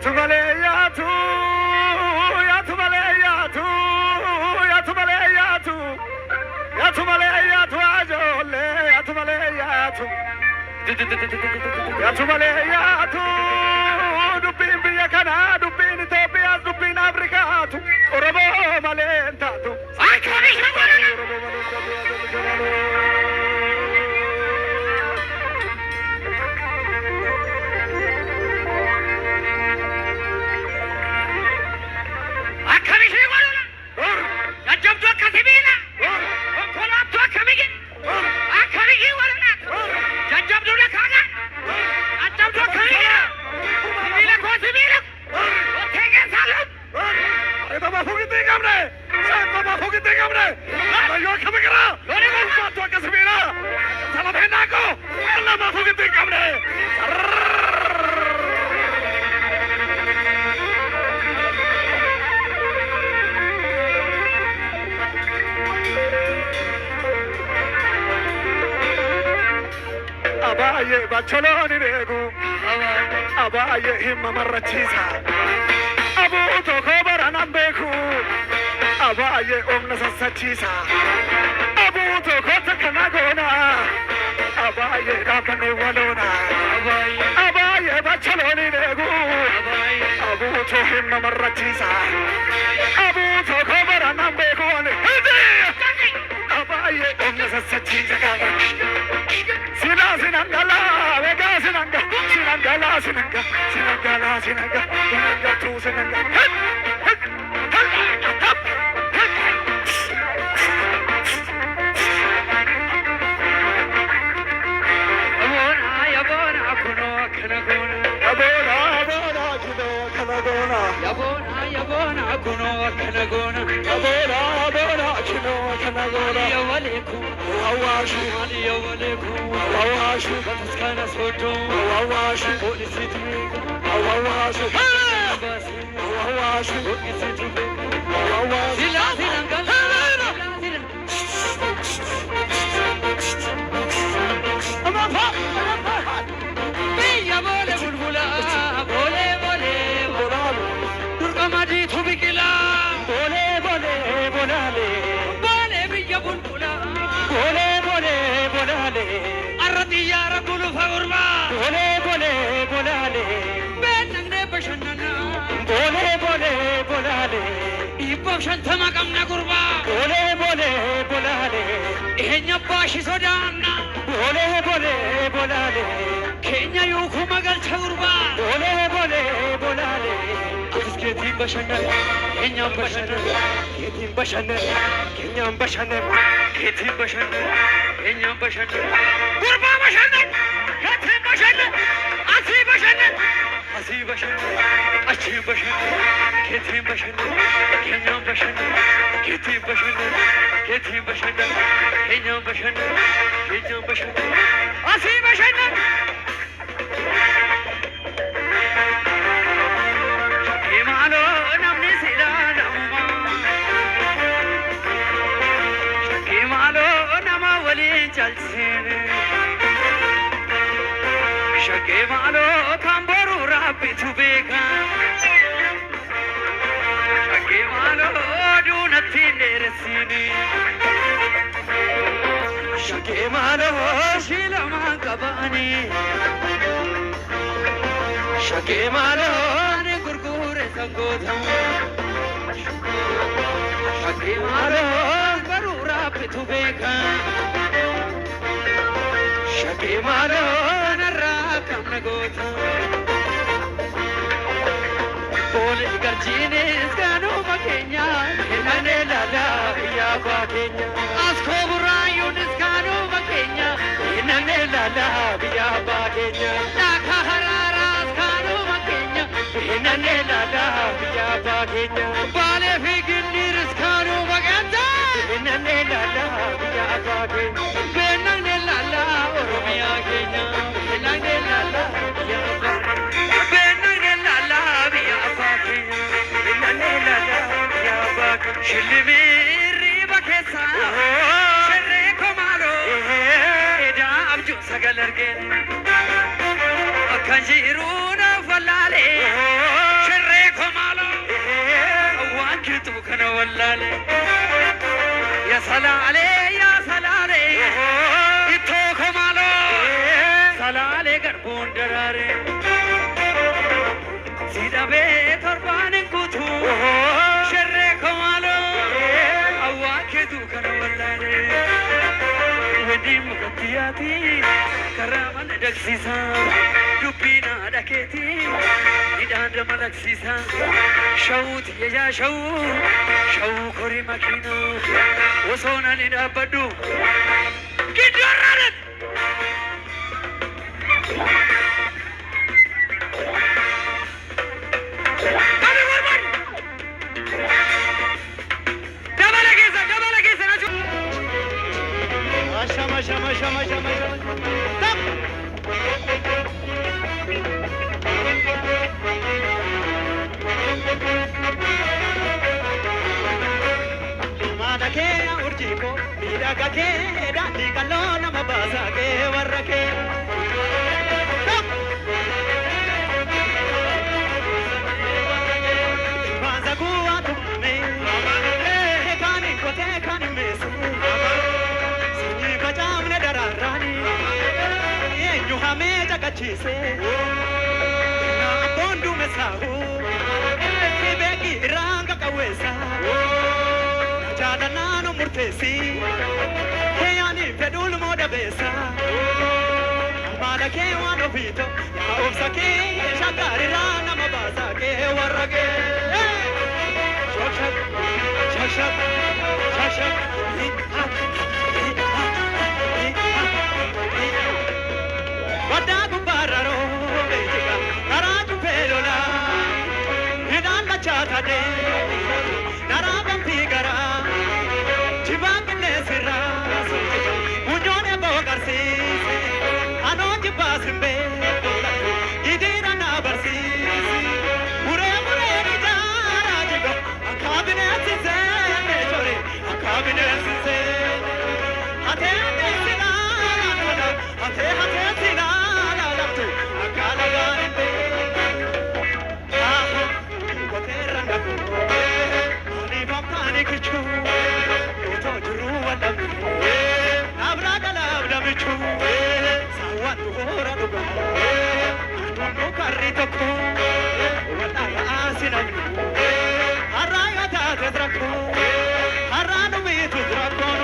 tu male ya tu male ajole ya tu male ya tu dubin biya kana dubin Ethiopia dubin Africa tu oromo male entatu abaye bacholoni regu abaye himma marrachisa abu to khobaran ambeku abaye omna sassachisa abu to khota kana gona abaye kapane walona abaye bacholoni regu abu to himma marrachisa abu to khobaran ambeku abaye omna sassachisa Sinangala, vega sinanga, tu sinanga. Abona, kuno, kana gona. Abona, kuno, kana gona. Abona, kuno, kana gona. Abona, kuno, kana gona. Yawalekum, awashu, yawalekum. Awashu, baskana soto. Awashu, olisiti. Awashu, awashu, olisiti. Awashu, sinangala. Biya bole bulbula, bole bole bolalo. Durga madi thubikila, bole bole bolale. Bole biya bulbula, bole bole bolale. Arati yara bulu fagurma, bole bole bolale. Benangne bashanana, bole bole bolale. Ibashan thama kamna kurba, bole bole bolale. Ehnya bashi sodana. Bole bole bolale, Kenya yuku magal churba. Bole bole bolale, Keti bashana, Kenya bashana, Keti bashana, Kenya bashana, Keti bashana, Kenya bashana, Kurba bashana, Keti bashana, Asi bashana, Asi bashana, Achi bashana, Keti bashana, Kenya bashana, Keti bashana, Keti bashana, Kenya bashana, Kenya bashana, Asi bashana. Shakimalo namni sila namma, Shakimalo nama wali chalsene, Shakimalo kambaru rabbi tubeka, Shakimalo dunati neresini. Shakimalo shilama kabani, Shakimalo ne gurgure sangodham, Shakimalo barura pitubeka, Shakimalo narra kamnagodham. Bole garjine skano makenya, nane lala ya bakenya. Asko burayun skano makenya, nane lala ya bakenya. Dakha harara skano makenya, nane lala ya bakenya. Bale figinir skano maganta, nane lala ya bakenya. Benane lala oromia kenya, nane lala ya bakenya. Benane lala ya bakenya, nane lala ya bakenya. Shilmiri bakesa, shere komaro, eda abju sagalargen, akanjiruna falale. ወላሌ የሰላሌ ያሰላሌ ኢቶ ከማሎ ሰላሌ ገርቦን ደራሬ ሲዳቤ ተርባን እንኩቱ ሸሬ ከማሎ አዋኬቱ ከነ ወላሌ ወዲም ከቲያቲ ከራመን ደክሲሳ ዱቢና ዳኬቲ ኒዳንደ መለክሲሳ ሸውት የያ ሸው ኮሪ መኪና ወሶና ሊዳበዱ ጊዶራረት Kake dandi kalona mabasa ke warake Baza kuwa tume kani kote kani mesu Sini kacamne dararani Yenyu hame jakachise Na bondu mesahu Kibeki ranga kawesa Najada nano murtesi Heyani pedul moda besa Amada ke wano pito Ya ofsa ke shakari rana mabasa ke warage Shashak, shashak, shashak Wada kubararo bejika Karaju pelola Hidan la chata de Narabam pigara Nesira, Munyone Bogarsi, Anonji Basimbe, Idina Nabarsi, Mure Jarajigo, a cabinet is a cabinet is a Athena, Athena, a Galagan, Only Panic. Nabrada labda bichu, sawan tuhora duga, aduno karito ko, wala asina, haraya ta tedrako, harano mi tudrako.